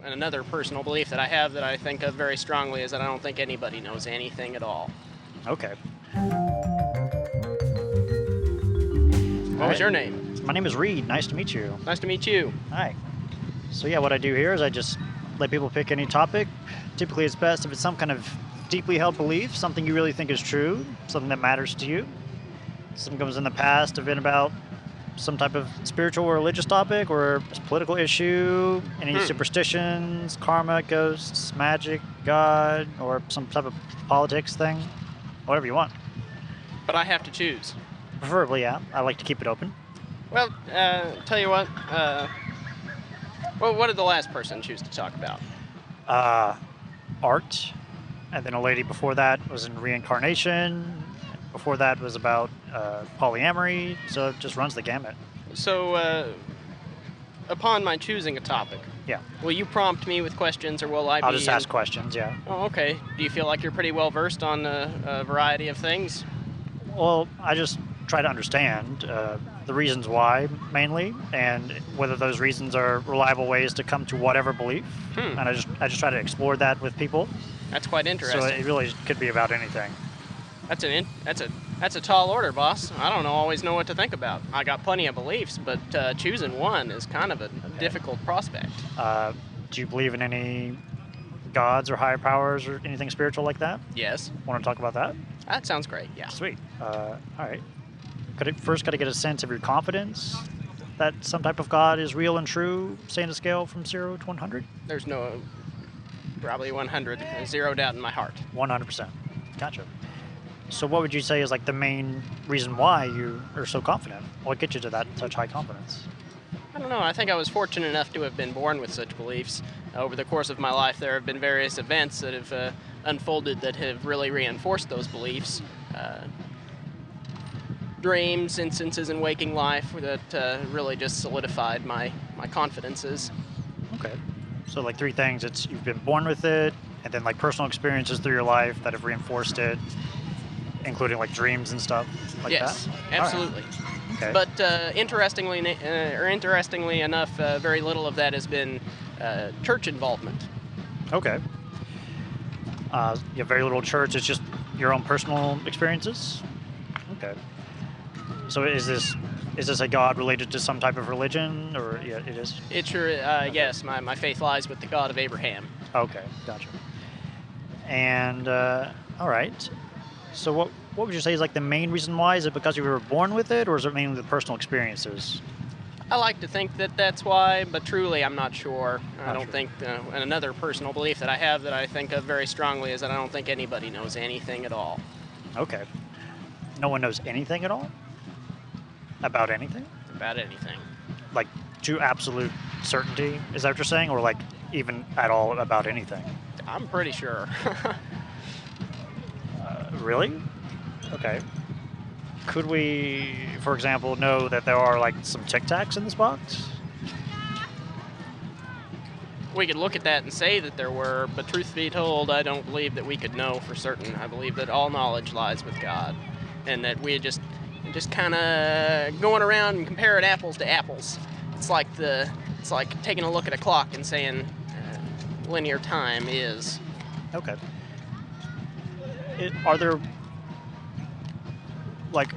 And another personal belief that I have that I think of very strongly is that I don't think anybody knows anything at all. Okay. What was your name? My name is Reed. Nice to meet you. Nice to meet you. Hi. So yeah, what I do here is I just let people pick any topic. Typically it's best if it's some kind of deeply held belief, something you really think is true, something that matters to you. Something comes in the past, have been about some type of spiritual or religious topic or political issue, any superstitions, karma, ghosts, magic, God, or some type of politics thing, whatever you want. But I have to choose. Preferably, yeah. I like to keep it open. Well, tell you what, well, what did the last person choose to talk about? Art, and then a lady before that was in reincarnation. Before that was about polyamory, so it just runs the gamut. So, upon my choosing a topic, Yeah. will you prompt me with questions, or will I be... I'll just ask questions, yeah. Oh, okay. Do you feel like you're pretty well versed on a variety of things? Well, I just try to understand the reasons why, mainly, and whether those reasons are reliable ways to come to whatever belief. And I just try to explore that with people. That's quite interesting. So it really could be about anything. That's a tall order, boss. I don't always know what to think about. I got plenty of beliefs, but choosing one is kind of a difficult prospect. Do you believe in any gods or higher powers or anything spiritual like that? Yes. Want to talk about that? That sounds great, yeah. Sweet. All right. First got to get a sense of your confidence that some type of God is real and true, say on a scale from 0 to 100? There's probably 100, zero doubt in my heart. 100%. Gotcha. So what would you say is like the main reason why you are so confident? What gets you to that such high confidence? I don't know. I think I was fortunate enough to have been born with such beliefs. Over the course of my life, there have been various events that have unfolded that have really reinforced those beliefs. Dreams, instances in waking life that really just solidified my confidences. Okay. So like three things. It's you've been born with it, and then like personal experiences through your life that have reinforced it, including like dreams and stuff like yes, that? Yes, absolutely. Right. Okay. But interestingly enough, very little of that has been church involvement. Okay. You have very little church. It's just your own personal experiences? Okay. So is this a god related to some type of religion, or yeah, it is? It sure, yes. My faith lies with the God of Abraham. Okay, gotcha. And all right. So what would you say is like the main reason why? Is it because you were born with it, or is it mainly the personal experiences? I like to think that that's why, but truly I'm not sure. I don't sure. think, and another personal belief that I have that I think of very strongly is that I don't think anybody knows anything at all. Okay. No one knows anything at all? About anything? About anything. Like to absolute certainty? Is that what you're saying? Or like even at all about anything? I'm pretty sure. Really? Okay. Could we, for example, know that there are like some Tic Tacs in this box? We could look at that and say that there were, but truth be told, I don't believe that we could know for certain. I believe that all knowledge lies with God, and that we just kind of going around and comparing apples to apples. It's like taking a look at a clock and saying linear time is. Okay. Are there like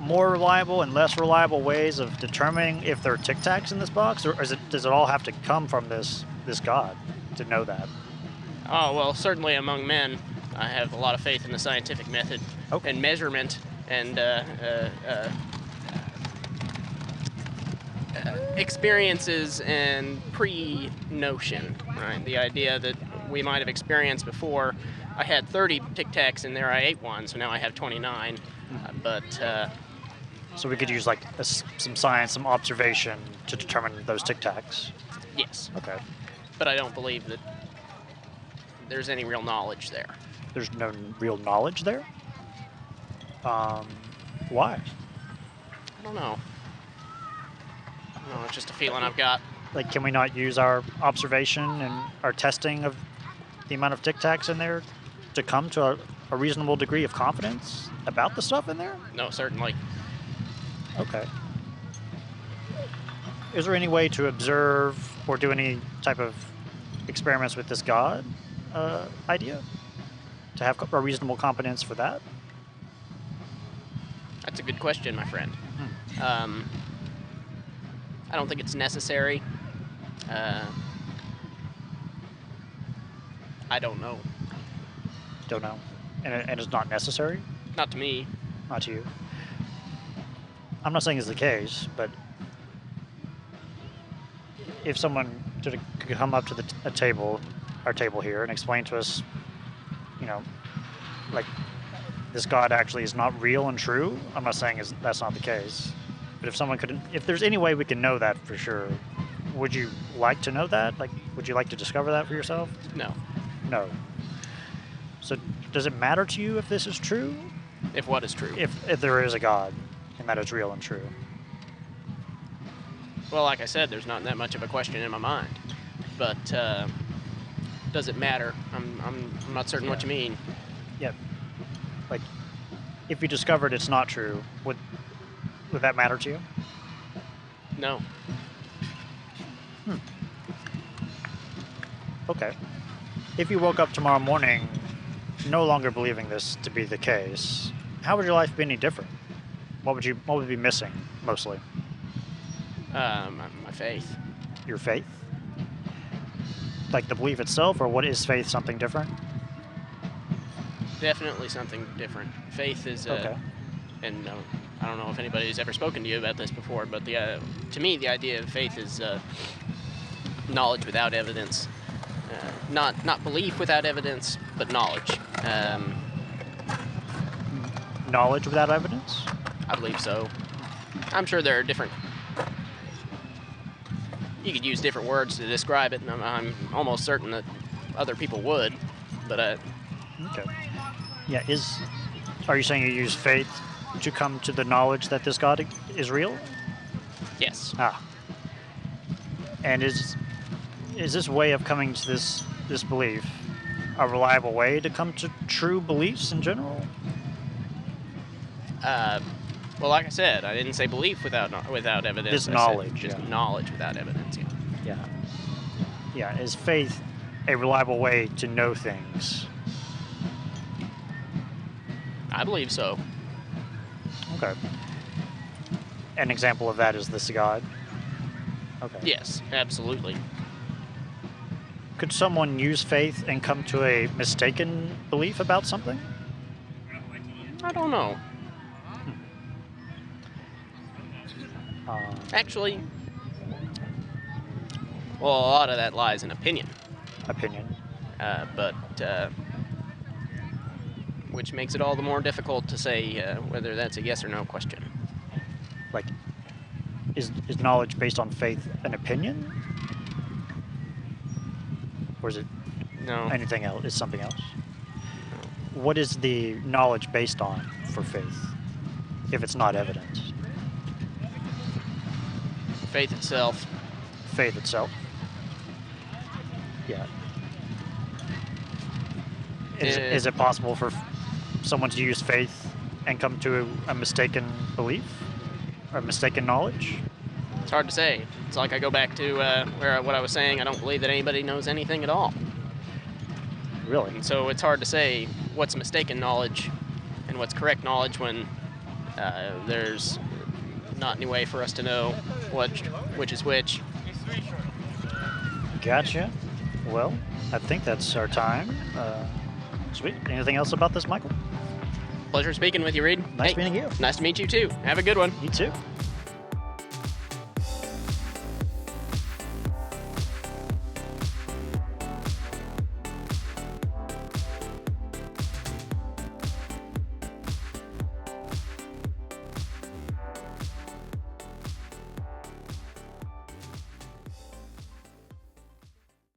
more reliable and less reliable ways of determining if there are Tic Tacs in this box, or does it all have to come from this God to know that? Oh, well, certainly among men, I have a lot of faith in the scientific method and measurement and experiences and pre-notion, right? The idea that we might have experienced before. I had 30 Tic Tacs in there, I ate one, so now I have 29. So we could use like some science, some observation to determine those Tic Tacs. Yes. Okay. But I don't believe that there's any real knowledge there. There's no real knowledge there? Why? I don't know. No, it's just a feeling I've got. Like, can we not use our observation and our testing of the amount of Tic Tacs in there to come to a reasonable degree of confidence about the stuff in there? No, certainly. Okay. Is there any way to observe or do any type of experiments with this God idea to have a reasonable competence for that? That's a good question, my friend. I don't think it's necessary. I don't know. Don't know. And it's not necessary? Not to me. Not to you. I'm not saying it's the case, but if someone could come up to our table here, and explain to us, like, this God actually is not real and true, I'm not saying that's not the case. But if there's any way we can know that for sure, would you like to know that? Like, would you like to discover that for yourself? No. No. So does it matter to you if this is true? If what is true? If there is a God, and that is real and true. Well, like I said, there's not that much of a question in my mind. But does it matter? I'm not certain what you mean. Yeah. Like, if you discovered it's not true, would that matter to you? No. Okay. If you woke up tomorrow morning no longer believing this to be the case, how would your life be any different? What would be missing, mostly? My faith. Your faith? Like the belief itself, or what is faith, something different? Definitely something different. Faith is, okay. And I don't know if anybody's ever spoken to you about this before, but to me, the idea of faith is knowledge without evidence. Not belief without evidence, but knowledge. Knowledge without evidence? I believe so. I'm sure there are different... You could use different words to describe it, and I'm almost certain that other people would, but... Okay. Yeah, are you saying you use faith to come to the knowledge that this God is real? Yes. And is this way of coming to this belief a reliable way to come to true beliefs in general? Well, like I said, I didn't say belief without evidence. Just knowledge. Just knowledge without evidence, yeah. Yeah. Yeah, is faith a reliable way to know things? I believe so. Okay. An example of that is this God? Okay. Yes, absolutely. Could someone use faith and come to a mistaken belief about something? I don't know. Actually, well, a lot of that lies in opinion. But which makes it all the more difficult to say whether that's a yes or no question. Like, is knowledge based on faith an opinion? Or is it anything else? Is something else? No. What is the knowledge based on for faith, if it's not evidence? Faith itself. Faith itself? Yeah. Is it possible for someone to use faith and come to a mistaken belief or mistaken knowledge? It's hard to say. It's like I go back to what I was saying. I don't believe that anybody knows anything at all. Really? And so it's hard to say what's mistaken knowledge and what's correct knowledge when there's not any way for us to know which is which. Gotcha. Well, I think that's our time. Sweet. Anything else about this, Michael? Pleasure speaking with you, Reed. Nice meeting you. Nice to meet you, too. Have a good one. You too.